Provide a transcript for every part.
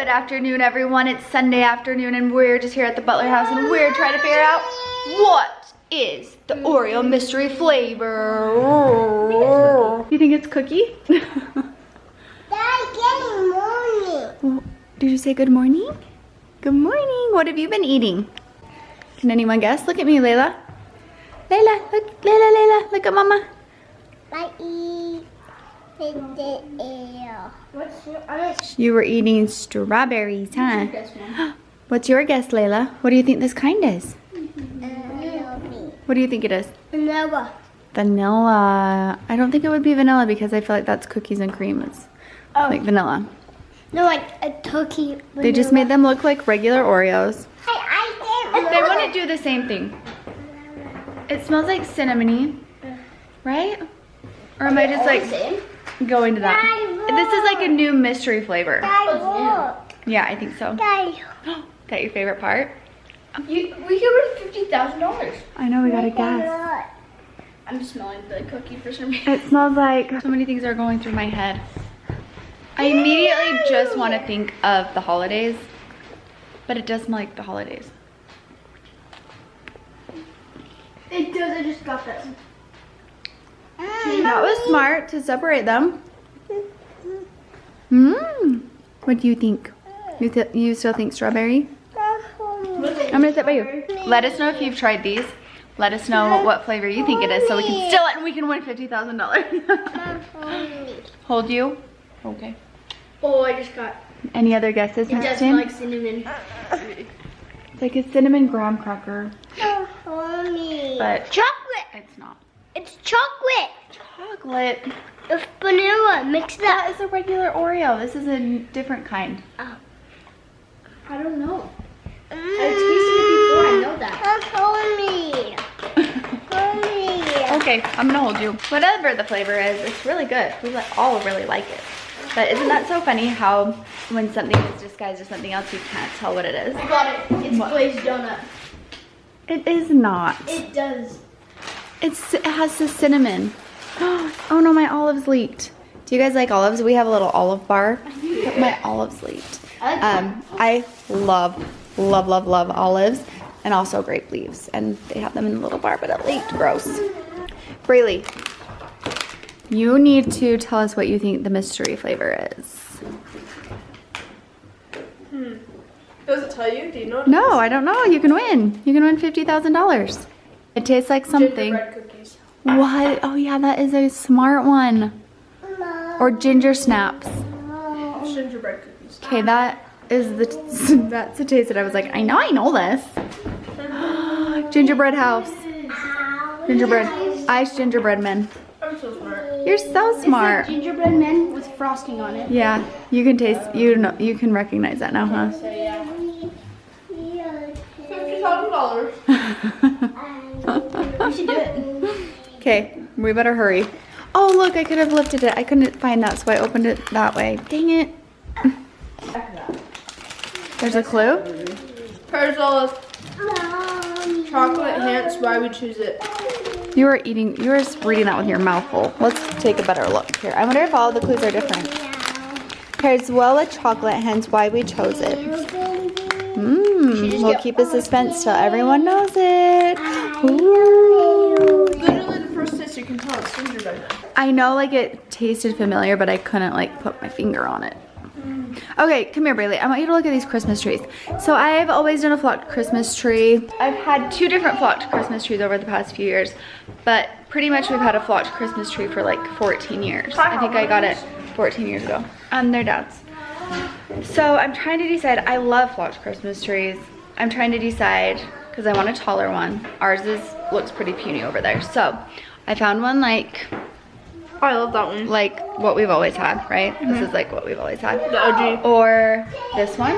Good afternoon, everyone. It's Sunday afternoon and we're just here at the Butler house and we're trying to figure out what is the Oreo mystery flavor. You think it's cookie? Daddy, good morning. Did you say good morning? Good morning. What have you been eating? Can anyone guess? Look at me, Layla. Layla, look, Layla, look at Mama. I eat the You were eating strawberries, huh? What's your guess, Layla? What do you think this kind is? What do you think it is? vanilla. Vanilla. I don't think it would be vanilla because I feel like that's cookies and cream. It's like vanilla. No, like a turkey. They just made them look like regular Oreos. I They want to do the same thing. It smells like cinnamony, right? Or am I just like going to that? This is like a new mystery flavor. Yeah, I think so. That your favorite part? We get rid of $50,000. I know, we got a guess. I'm smelling the cookie for some reason. It smells like so many things are going through my head. I immediately just want to think of the holidays, but it does smell like the holidays. It does, I just got that. That was smart to separate them. Mmm. What do you think? You still think strawberry? I'm gonna sit by you. Let us know if you've tried these. Let us know what flavor you think it is so we can steal it and we can win $50,000. Hold you? Okay. Oh, I just got. Any other guesses, It Miss does Tim? smell like cinnamon. It's like a cinnamon graham cracker, but Chocolate. it's not. It's chocolate. Chocolate. It's vanilla. Mix That that. is a regular Oreo. This is a different kind. I don't know. I tasted it before, I know that. Okay, I'm gonna hold you. Whatever the flavor is, it's really good. We all really like it. But isn't that so funny how when something is disguised as something else, you can't tell what it is? I got it. It's glazed donut. It is not. It does. It has the cinnamon. Oh no, my olives leaked. Do you guys like olives? We have a little olive bar. But my olives leaked. I love olives and also grape leaves. And they have them in a little bar, but it leaked. Gross. Braylee, you need to tell us what you think the mystery flavor is. Does it tell you? Do you know? No, I don't know. You can win. You can win $50,000. It tastes like something. Gingerbread cookies. What? Oh yeah, that is a smart one. Or ginger snaps. Gingerbread cookies. Okay, that is that's the taste that I was like, I know this. Gingerbread house. Gingerbread. Ice gingerbread men. I'm so smart. You're so smart. Gingerbread men with frosting on it. Yeah, you can taste, you know, you can recognize that now, huh? So yeah. $50,000. We should do it. Okay, we better hurry. Oh look, I could have lifted it. I couldn't find that, so I opened it that way. Dang it. There's a clue? Here's all of chocolate, hence why we choose it. You were reading that with your mouth full. Let's take a better look here. I wonder if all the clues are different. Pairs well with chocolate, hence why we chose it. We'll keep a suspense till everyone knows it. Ooh. Literally the first taste you can tell it's gingerbread. I know like it tasted familiar, but I couldn't like put my finger on it. Okay, come here, Braylee. I want you to look at these Christmas trees. So I've always done a flocked Christmas tree. I've had 2 different flocked Christmas trees over the past few years, but pretty much we've had a flocked Christmas tree for like 14 years. I think I got it 14 years ago. They're dad's. So I'm trying to decide. I love flocked Christmas trees. I'm trying to decide because I want a taller one. Ours looks pretty puny over there. So I found one like, I love that one. like what we've always had, right? This is like what we've always had. The OG. Or this one.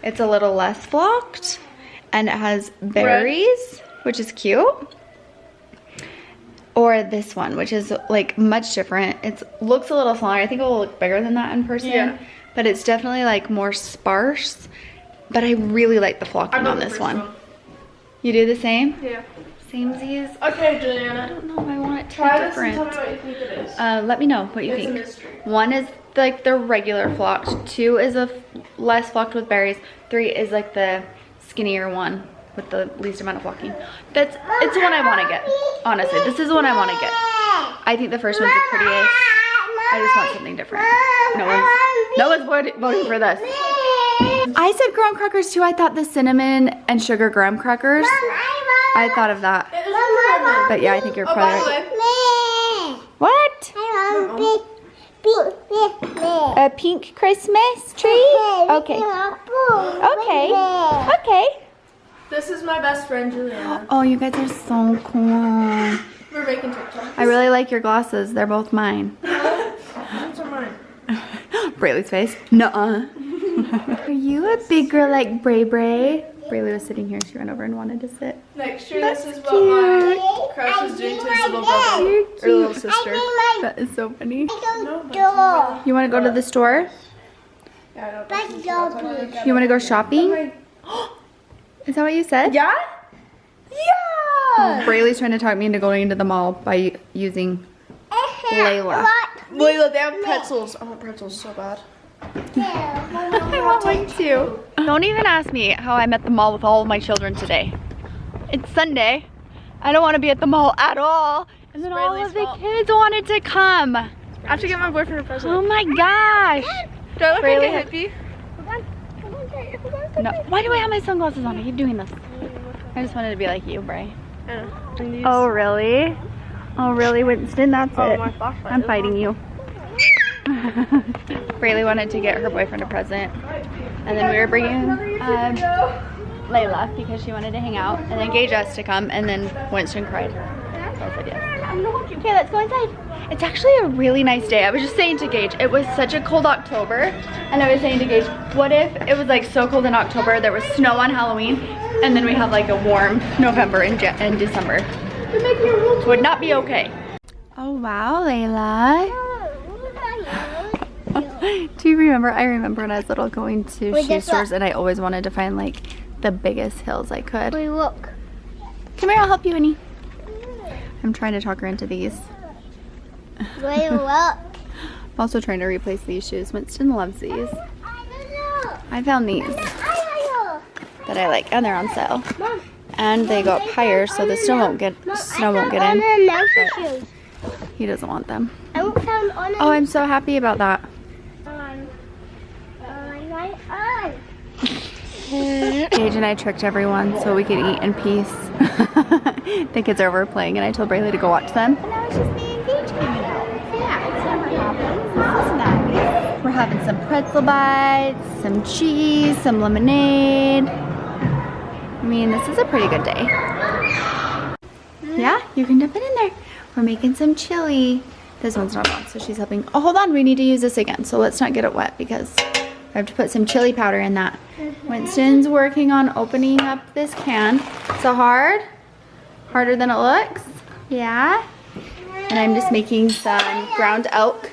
It's a little less flocked and it has berries, which is cute. Or this one, which is like much different. It looks a little smaller. I think it will look bigger than that in person. Yeah. But it's definitely like more sparse. But I really like the flocking on this one. You do the same? Yeah. Samesies. Okay, Juliana. I don't know if I want it two Try this different. and tell me what you think it is. Let me know what you It's a think. mystery. One is like the regular flocked. 2 is a less flocked with berries. 3 is like the skinnier one with the least amount of flocking. It's the one I want to get. Honestly, this is the one I want to get. I think the first one's the prettiest. I just want something different. No one's voting for this. I said graham crackers too. I thought the cinnamon and sugar graham crackers. I thought of that. It is cinnamon. But yeah, I think you're Oh, by the probably way, What? A pink Christmas tree? Okay. Okay. Okay. this is my best friend, Juliana. Oh, you guys are so cool. We're making TikToks. I really like your glasses. They're both mine. Those are mine. Braylee's face. Nuh-uh. Are you a big girl like Bray Bray? Braylee was sitting here. She ran over and wanted to sit. Next year, this is what my crush is doing to his little brother You're or little sister. That is so funny. No, but You want to go to the store? yeah, I don't know. You want to go shopping? Is that what you said? Yeah? Yeah! Braylee's trying to talk me into going into the mall by using Layla. Layla, they have pretzels. I want pretzels so bad. I want one too. Don't even ask me how I'm at the mall with all of my children today. It's Sunday. I don't want to be at the mall at all. And then all of the kids wanted to come. I have to get my boyfriend a present. Oh my gosh. Do I look Braylee like a hippie? No. Why do I have my sunglasses on? I keep doing this. I just wanted to be like you, Bray. Yeah. And these- Oh really? Oh really, Winston? That's Oh, it. my flashlight I'm is fighting on. you. Braylee wanted to get her boyfriend a present, and then we were bringing Layla because she wanted to hang out, and then Gage asked to come, and then Winston cried. So I said yes. Okay, let's go inside. It's actually a really nice day. I was just saying to Gage, it was such a cold October, and I was saying to Gage, what if it was like so cold in October, there was snow on Halloween, and then we have like a warm November and December. Would not be okay. Oh wow, Layla. Do you remember? I remember when I was little going to Wait, shoe guess stores what? and I always wanted to find like the biggest hills I could. Wait, look. Come here, I'll help you, Winnie. I'm trying to talk her into these. Wait, look. I'm also trying to replace these shoes. Winston loves these. I found these that I like, and they're on sale. And they go up higher, so the snow won't get in. Shoes. He doesn't want them. I found on Oh, I'm so happy about that. my eye. Gage and I tricked everyone so we could eat in peace. The kids are over playing, and I told Braylee to go watch them. And I was just me and Gage hanging out. Yeah, it's never happens. This is nice. We're having some pretzel bites, some cheese, some lemonade. I mean, this is a pretty good day. Yeah, you can dip it in there. We're making some chili. This one's not on, so she's helping. Oh, hold on, we need to use this again, so let's not get it wet because I have to put some chili powder in that. Winston's working on opening up this can. So hard? Harder than it looks? Yeah? And I'm just making some ground elk.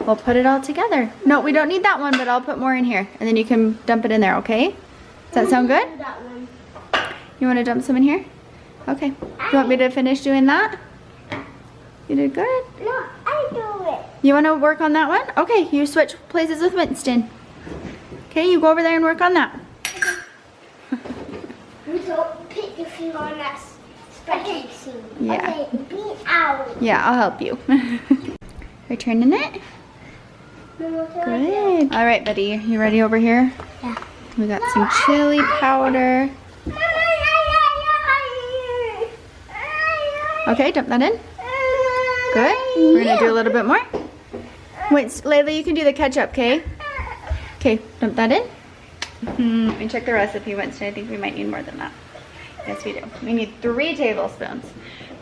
We'll put it all together. No, we don't need that one, but I'll put more in here. And then you can dump it in there, okay? Does that sound good? You want to dump some in here? Okay. You want me to finish doing that? You did good. No, I do it. You want to work on that one? Okay, you switch places with Winston. Okay, you go over there and work on that. So put your finger on that spreadsheet soon. Yeah. Okay, beat out. Yeah, I'll help you. Are you turning it? Good. All right, buddy, you ready over here? Yeah. We got some chili powder. Okay, dump that in. Good. We're gonna do a little bit more. Wait, Layla, you can do the ketchup, okay? Okay, dump that in. Let me check the recipe, Winston. I think we might need more than that. Yes, we do. We need 3 tablespoons.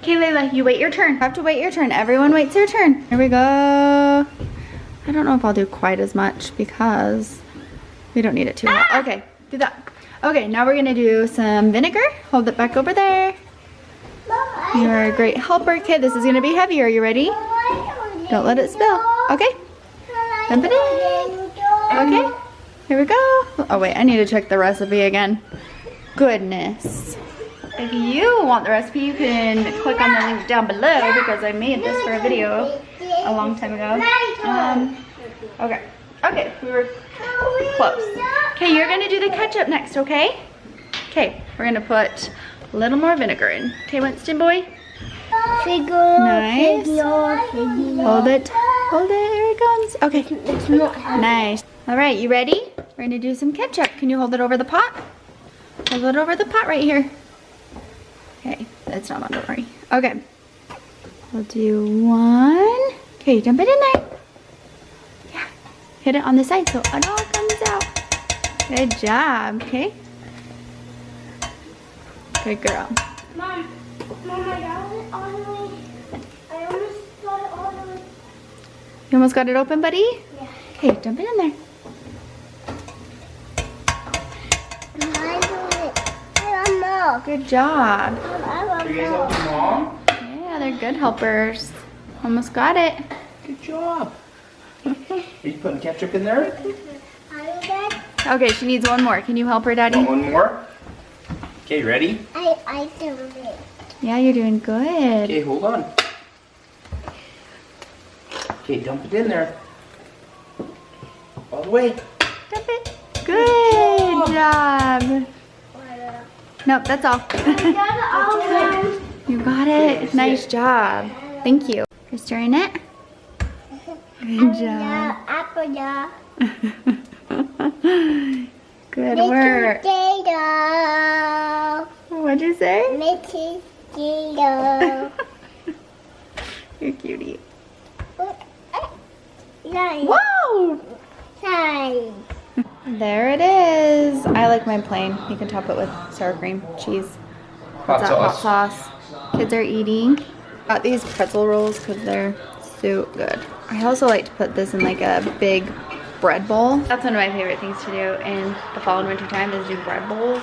Okay, Layla, you wait your turn. You have to wait your turn. Everyone waits their turn. Here we go. I don't know if I'll do quite as much because we don't need it too hot. Okay, do that. Okay, now we're gonna do some vinegar. Hold it back over there. You're a great helper, kid. This is gonna be heavy. Are you ready? Don't let it spill. Okay. Dump it in. Okay. Here we go. Oh wait, I need to check the recipe again. Goodness. If you want the recipe, you can click on the link down below because I made this for a video a long time ago. Okay, we were close. Okay, you're gonna do the ketchup next, okay? Okay, we're gonna put a little more vinegar in. Okay, Winston boy? Nice. Hold it, here it comes. Okay, nice. All right, you ready? We're gonna do some ketchup. Can you hold it over the pot? Hold it over the pot right here. Okay, that's not on, don't worry. Okay, we'll do one. Okay, dump it in there. Yeah, hit it on the side so it all comes out. Good job, okay? Good girl. Mom, I got it all the way. I almost got it all the way. You almost got it open, buddy? Yeah. Okay, dump it in there. I want more. Good job. I want You guys more. helping Mom? Yeah, they're good helpers. Almost got it. Good job. Are you putting ketchup in there? Okay, she needs one more. Can you help her, Daddy? Want one more? Okay, ready? I do it. Yeah, you're doing good. Okay, hold on. Okay, dump it in there. All the way. Dump it. Good job. Nope, that's all. You got it. Nice job. Thank you. You're stirring it. Good job. Good work. What'd you say? You're cutie. Whoa! There it is. I like mine plain. You can top it with sour cream, cheese. What's that? Hot sauce. Kids are eating. Got these pretzel rolls because they're so good. I also like to put this in like a big bread bowl. That's one of my favorite things to do in the fall and winter time is do bread bowls.